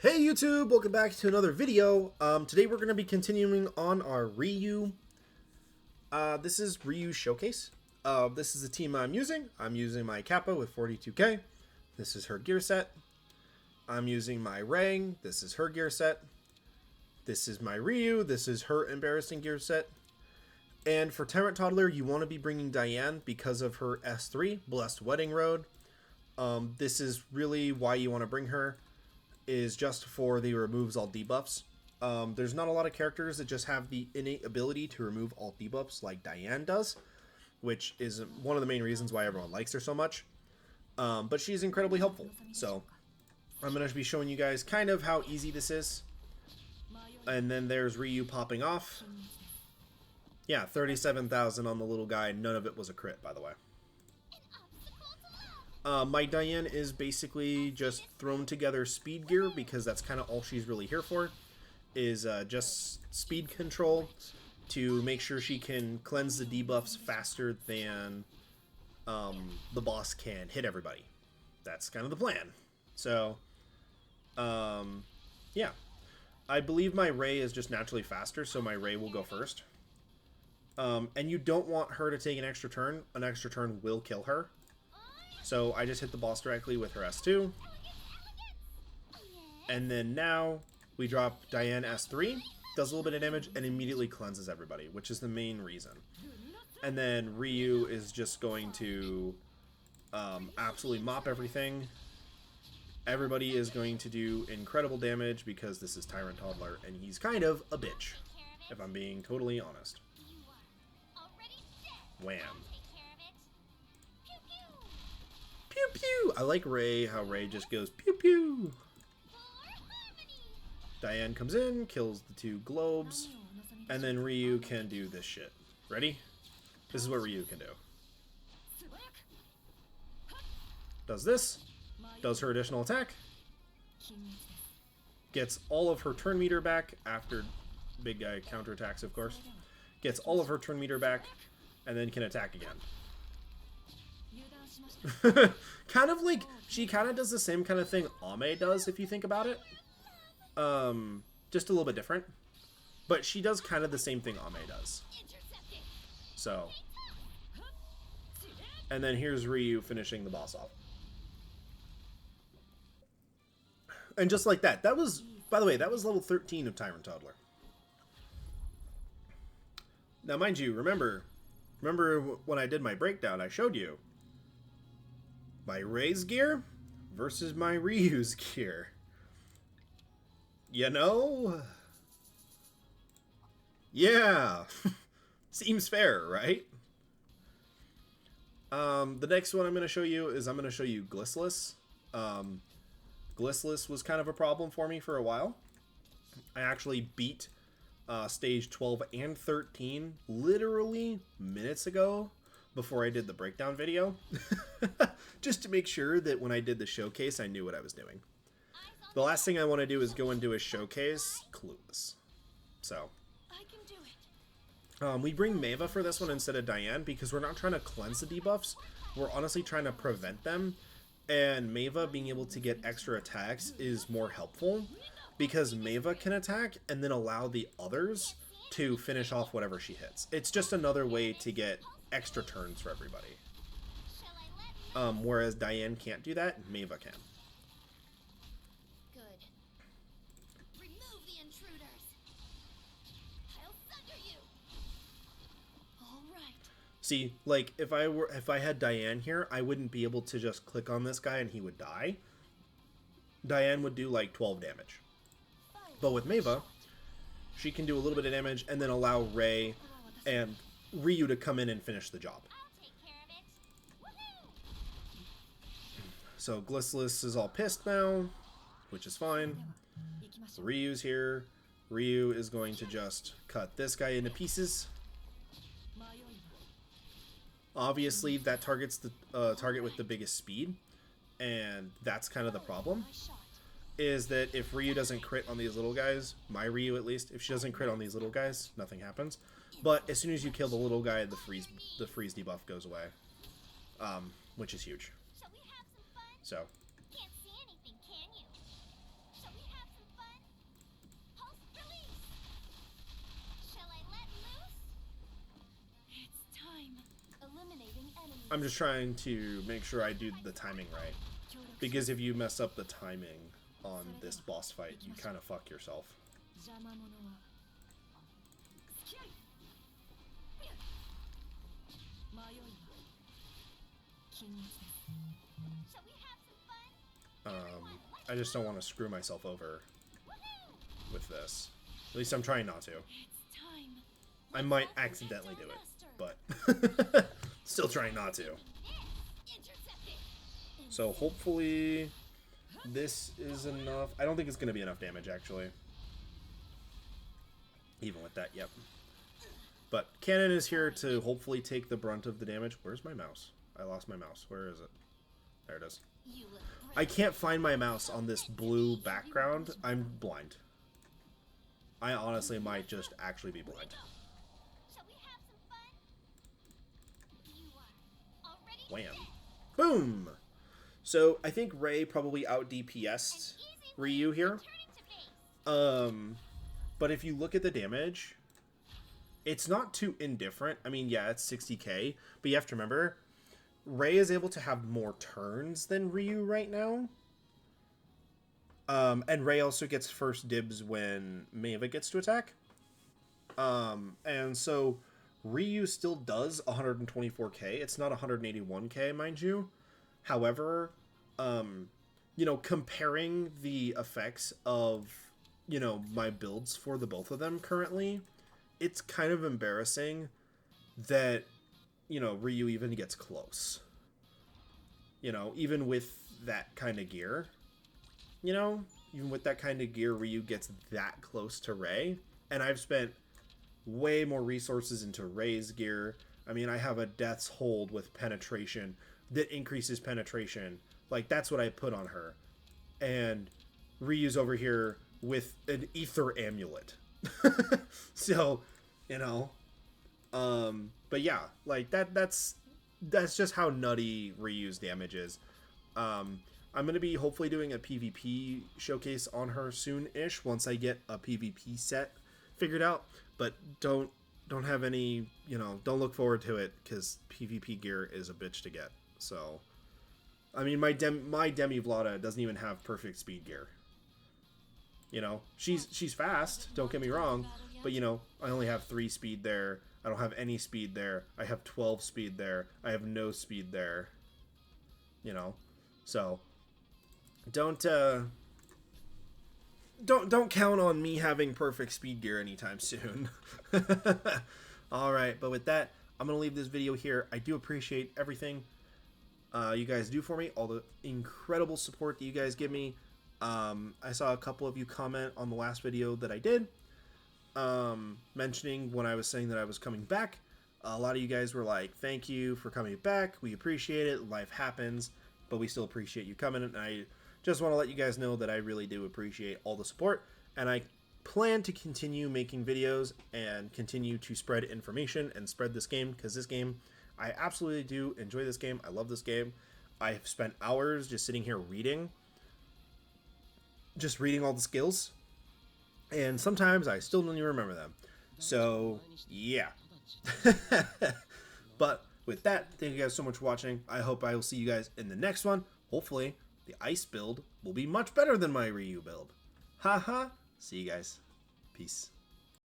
Hey YouTube, welcome back to another video. Today we're going to be continuing on our Ryu. This is Ryu Showcase. This is the team I'm using. I'm using my Kappa with 42k. This is her gear set. I'm using my Rang. This is her gear set. This is my Ryu. This is her embarrassing gear set. And for Tyrant Toddler, you want to be bringing Diane because of her S3, Blessed Wedding Road. This is really why you want to bring her. Is just for the removes all debuffs. There's not a lot of characters that just have the innate ability to remove all debuffs like Diane does, which is one of the main reasons why everyone likes her so much. But she's incredibly helpful. So I'm going to be showing you guys kind of how easy this is. And then there's Ryu popping off. Yeah, 37,000 on the little guy. None of it was a crit, by the way. My Diane is basically just thrown together speed gear because that's kind of all she's really here for, is just speed control to make sure she can cleanse the debuffs faster than the boss can hit everybody. That's kind of the plan. So, yeah. I believe my Ray is just naturally faster, so my Ray will go first. And you don't want her to take an extra turn. An extra turn will kill her. So I just hit the boss directly with her S2. And then now we drop Diane S3, does a little bit of damage, and immediately cleanses everybody, which is the main reason. And then Ryu is just going to absolutely mop everything. Everybody is going to do incredible damage because this is Tyrant Toddler, and he's kind of a bitch, if I'm being totally honest. Wham. Pew pew! I like Ray, how Ray just goes pew pew! Diane comes in, kills the two globes, and then Ryu can do this shit. Ready? This is what Ryu can do. Does this, does her additional attack, gets all of her turn meter back after big guy counterattacks, of course, gets all of her turn meter back, and then can attack again. Kind of like, she kind of does the same kind of thing Ame does, if you think about it. Just a little bit different. But she does kind of the same thing Ame does. So. And then here's Ryu finishing the boss off. And just like that. That was, by the way, that was level 13 of Tyrant Toddler. Now, mind you, remember when I did my breakdown, I showed you my Ray's gear versus my Ryu's gear. You know? Yeah. Seems fair, right? The next one I'm going to show you is I'm going to show you Glistless. Glistless was kind of a problem for me for a while. I actually beat stage 12 and 13 literally minutes ago before I did the breakdown video. Just to make sure that when I did the showcase, I knew what I was doing. The last thing I want to do is go into a showcase clueless. So, we bring Meva for this one instead of Diane because we're not trying to cleanse the debuffs. We're honestly trying to prevent them. And Meva being able to get extra attacks is more helpful because Meva can attack and then allow the others to finish off whatever she hits. It's just another way to get extra turns for everybody. Whereas Diane can't do that, Meva can. Good. Remove the intruders. I'll thunder you. All right. See, like if I had Diane here, I wouldn't be able to just click on this guy and he would die. Diane would do like 12 damage. But with Meva, she can do a little bit of damage and then allow Ray and Ryu to come in and finish the job. So Glistless is all pissed now, which is fine. Ryu's here. Ryu is going to just cut this guy into pieces. Obviously, that targets the target with the biggest speed, and that's kind of the problem. Is that if Ryu doesn't crit on these little guys, my Ryu at least, if she doesn't crit on these little guys, nothing happens. But as soon as you kill the little guy, the freeze debuff goes away, which is huge. So. Can't see anything, can you? Shall we have I'm just trying to make sure I do the timing right. Because if you mess up the timing on this boss fight, you kind of fuck yourself. I just don't want to screw myself over with this. At least I'm trying not to. I might accidentally do it, but still trying not to. So hopefully this is enough. I don't think it's going to be enough damage, actually. Even with that, yep. But Cannon is here to hopefully take the brunt of the damage. Where's my mouse? I lost my mouse. Where is it? There it is. I can't find my mouse on this blue background. I'm blind. I honestly might just actually be blind. Wham. Boom! So, I think Ray probably out DPS'd Ryu here. But if you look at the damage, it's not too indifferent. I mean, yeah, it's 60k, but you have to remember, Ray is able to have more turns than Ryu right now. And Ray also gets first dibs when Maeva gets to attack. And so Ryu still does 124k. It's not 181k, mind you. However, you know, comparing the effects of, you know, my builds for the both of them currently, it's kind of embarrassing that, you know, Ryu even gets close. You know, even with that kind of gear, you know, even with that kind of gear, Ryu gets that close to Ray. And I've spent way more resources into Ray's gear. I mean, I have a Death's Hold with penetration that increases penetration. Like, that's what I put on her. And Ryu's over here with an Ether Amulet. So, you know, but yeah, like that's just how nutty Ryu's damage is. I'm going to be hopefully doing a PvP showcase on her soon-ish once I get a PvP set figured out, but don't have any, you know, don't look forward to it because PvP gear is a bitch to get. So, I mean, my Demi Vlada doesn't even have perfect speed gear. You know, she's fast, don't get me wrong, but, you know, I only have 3 speed there. I don't have any speed there. I have 12 speed there. I have no speed there. You know, so don't count on me having perfect speed gear anytime soon. All right, but with that, I'm gonna leave this video here. I do appreciate everything you guys do for me, all the incredible support that you guys give me. I saw a couple of you comment on the last video that I did, mentioning when I was saying that I was coming back. A lot of you guys were like, thank you for coming back. We appreciate it. Life happens, but we still appreciate you coming. And I just want to let you guys know that I really do appreciate all the support. And I plan to continue making videos and continue to spread information and spread this game, because this game, I absolutely do enjoy this game. I love this game. I have spent hours just sitting here reading all the skills, and sometimes I still don't even remember them. So yeah. But with that, thank you guys so much for watching. I hope I will see you guys in the next one. Hopefully the ice build will be much better than my Ryu build. Haha. See you guys. Peace.